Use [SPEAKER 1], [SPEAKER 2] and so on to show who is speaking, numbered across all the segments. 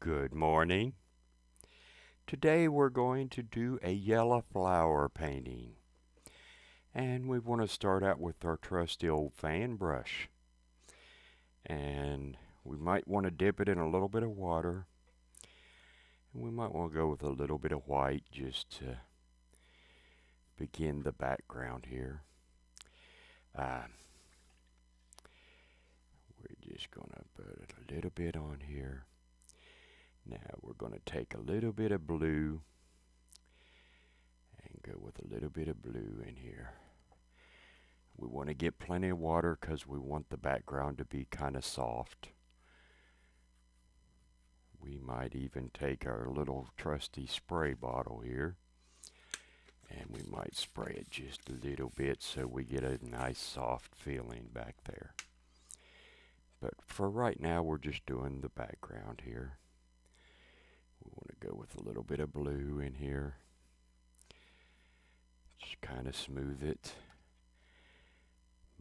[SPEAKER 1] Good morning. Today we're going to do a yellow flower painting. And we want to start out with our trusty old fan brush. And we might want to dip it in a little bit of water. And we might want to go with a little bit of white just to begin the background here. Uh, we're just going to put a little bit on here. Now we're going to take a little bit of blue and go with a little bit of blue in here. We want to get plenty of water because we want the background to be kind of soft. We might even take our little trusty spray bottle here and we might spray it just a little bit so we get a nice soft feeling back there. But for right now we're just doing the background here. We want to go with a little bit of blue in here. Just kind of smooth it.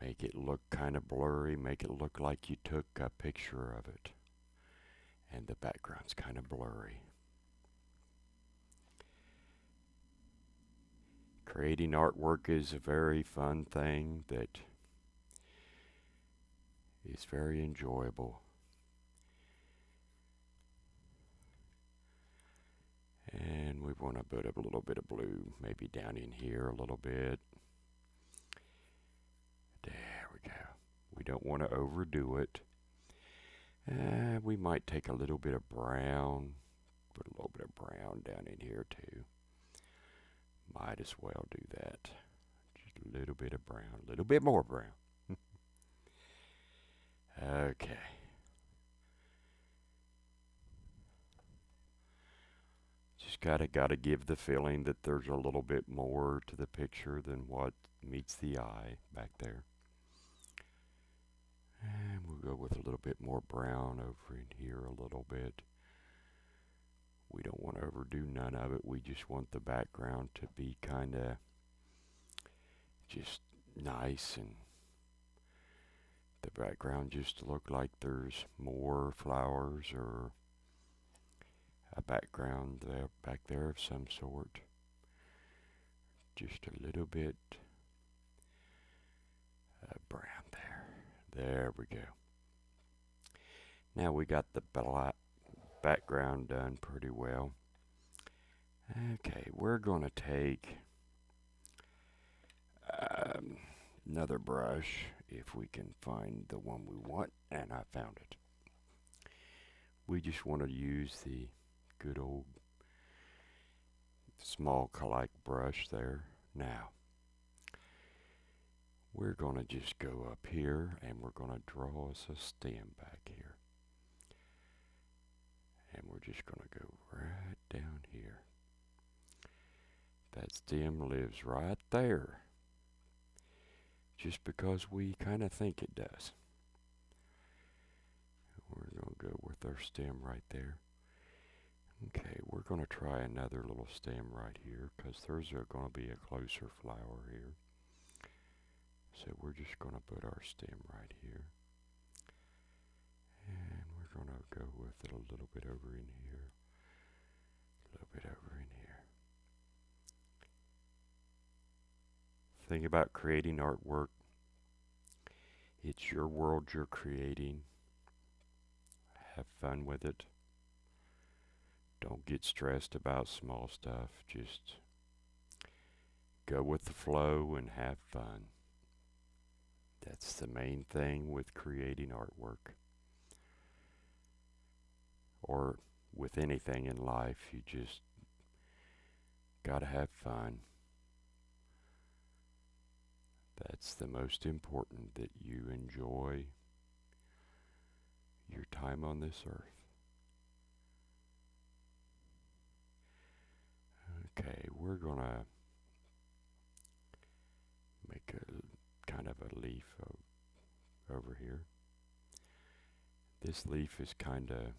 [SPEAKER 1] Make it look kind of blurry. Make it look like you took a picture of it. And the background's kind of blurry. Creating artwork is a very fun thing that is very enjoyable. And we want to put a little bit of blue maybe down in here a little bit. There we go. We don't want to overdo it. We might take a little bit of brown. Put a little bit of brown down in here too. Might as well do that. Just a little bit of brown. A little bit more brown. Okay. Just gotta give the feeling that there's a little bit more to the picture than what meets the eye back there. And we'll go with a little bit more brown over in here a little bit. We don't want to overdo none of it. We just want the background to be kind of just nice and the background just to look like there's more flowers or a background there, back there of some sort. Just a little bit brown there. There we go. Now we got the black background done pretty well. Okay, we're going to take another brush if we can find the one we want, and I found it. We just want to use the good old small acrylic brush there. Now we're going to just go up here and we're going to draw us a stem back here. And we're just going to go right down here. That stem lives right there. Just because we kind of think it does. We're going to go with our stem right there. Okay, we're going to try another little stem right here because there's going to be a closer flower here. So we're just going to put our stem right here. And we're going to go with it a little bit over in here. A little bit over in here. Thing about creating artwork, it's your world you're creating. Have fun with it. Don't get stressed about small stuff. Just go with the flow and have fun. That's the main thing with creating artwork. Or with anything in life, you just gotta have fun. That's the most important, that you enjoy your time on this earth. Okay, we're gonna make a kind of a leaf over here. This leaf is kind of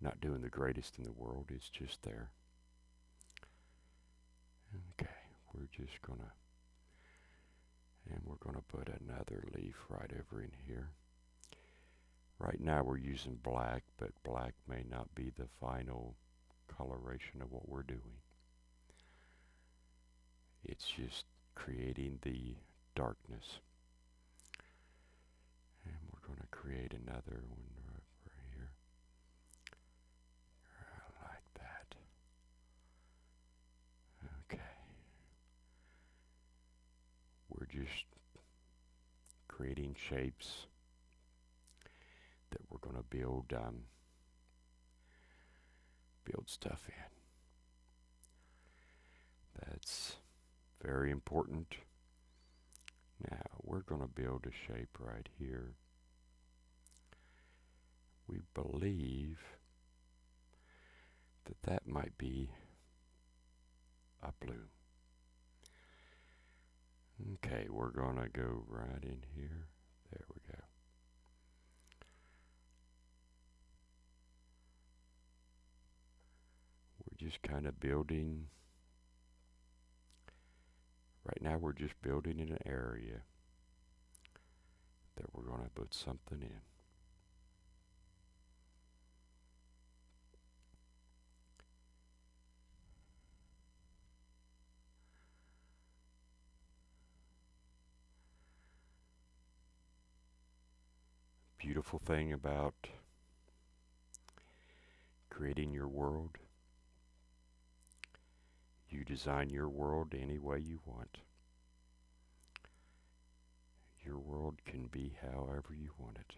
[SPEAKER 1] not doing the greatest in the world. It's just there. Okay, we're just gonna, and we're gonna put another leaf right over in here. Right now we're using black, but black may not be the final coloration of what we're doing. It's just creating the darkness. And we're going to create another one right here. I like that. Okay. We're just creating shapes that we're going to build stuff in. That's very important. Now we're going to build a shape right here. We believe that that might be a blue. Okay, we're going to go right in here. There we go. We're just kind of building. Right now we're just building in an area that we're going to put something in. Beautiful thing about creating your world, you design your world any way you want. Your world can be however you want it.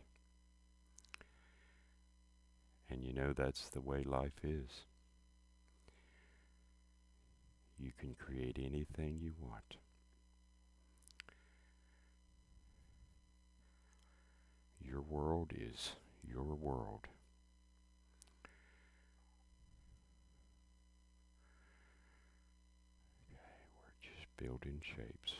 [SPEAKER 1] And you know that's the way life is. You can create anything you want. Your world is your world. Okay, we're just building shapes.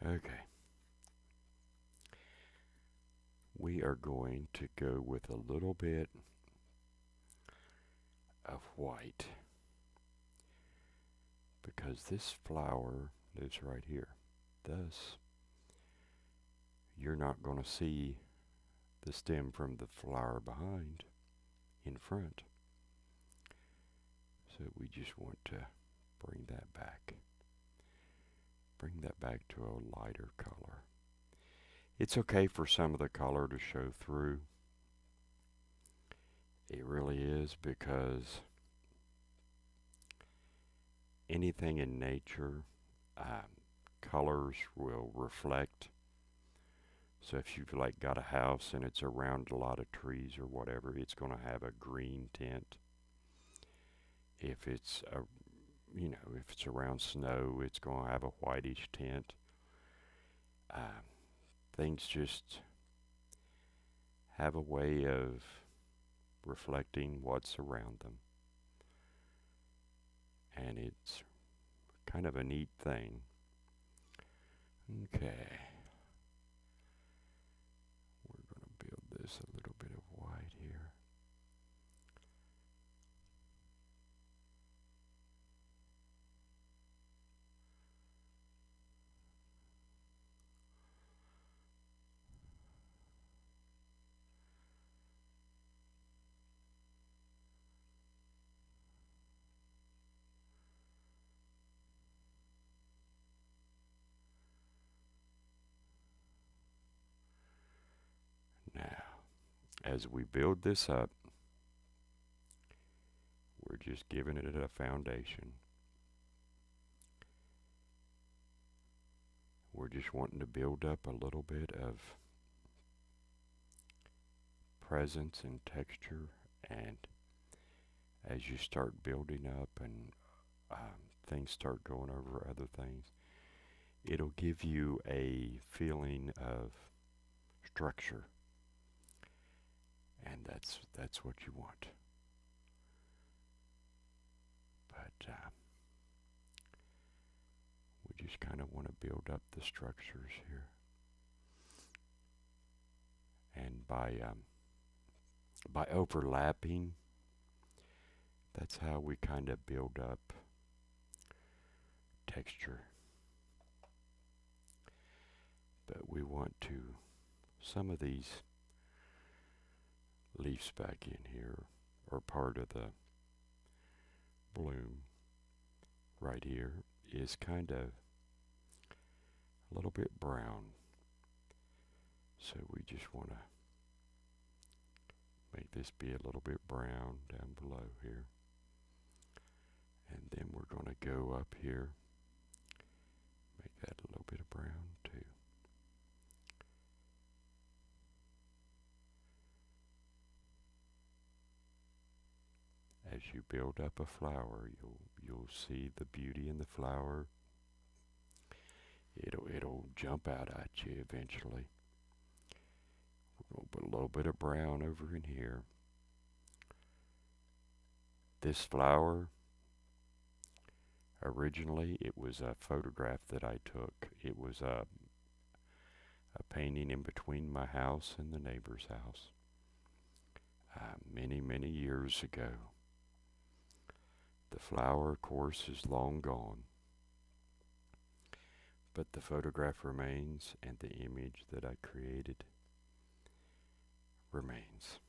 [SPEAKER 1] Okay. We are going to go with a little bit of white because this flower lives right here. Thus, you're not going to see the stem from the flower behind in front. So we just want to bring that back. Bring that back to a lighter color. It's okay for some of the color to show through. It really is, because anything in nature, colors will reflect. So if you've like got a house and it's around a lot of trees or whatever, it's going to have a green tint. If it's if it's around snow, it's going to have a whitish tint. Things just have a way of reflecting what's around them. And it's kind of a neat thing. Okay. We're going to build this a little bit of white here. Now, as we build this up, we're just giving it a foundation. We're just wanting to build up a little bit of presence and texture, and as you start building up and things start going over other things, it'll give you a feeling of structure, and that's what you want. But just kind of want to build up the structures here. And by overlapping, that's how we kind of build up texture. But we want to, some of these leaves back in here are part of the bloom right here is kind of a little bit brown. So we just want to make this be a little bit brown down below here. And then we're going to go up here, make that a little bit of brown too. As you build up a flower, you'll see the beauty in the flower. It'll jump out at you eventually. We're going to put a little bit of brown over in here. This flower, originally it was a photograph that I took. It was a painting in between my house and the neighbor's house many, many years ago. The flower, of course, is long gone, but the photograph remains and the image that I created remains.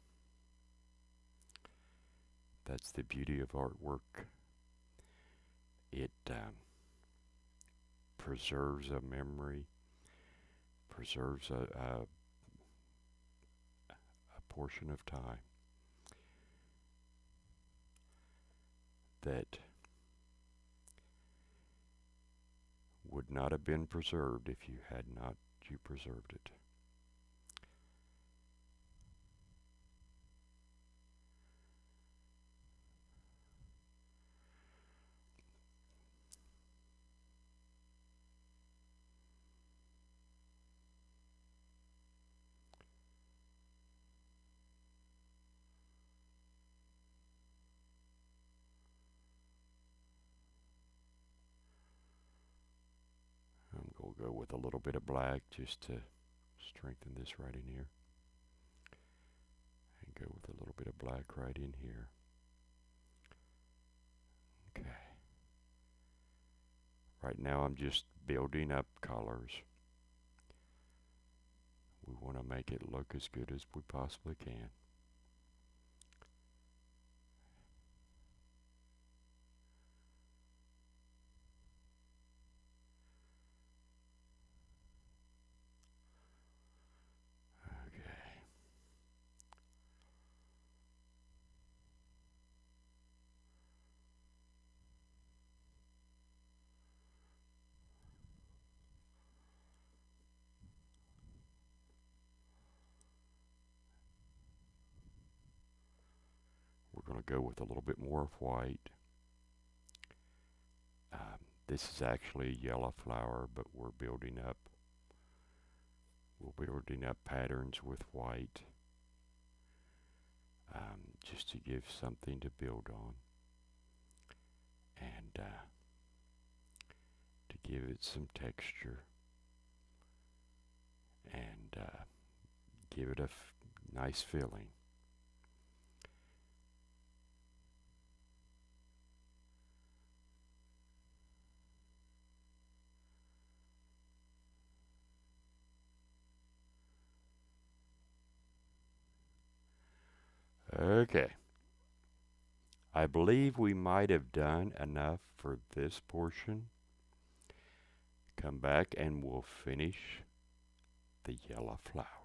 [SPEAKER 1] That's the beauty of artwork. It preserves a memory, preserves a portion of time that would not have been preserved if you had not preserved it. I'm going to go with a little bit of black just to strengthen this right in here. And go with a little bit of black right in here. Okay. Right now I'm just building up colors. We want to make it look as good as we possibly can. We're going to go with a little bit more of white. This is actually a yellow flower, but we're building up patterns with white just to give something to build on and to give it some texture and give it a nice feeling. Okay. I believe we might have done enough for this portion. Come back and we'll finish the yellow flower.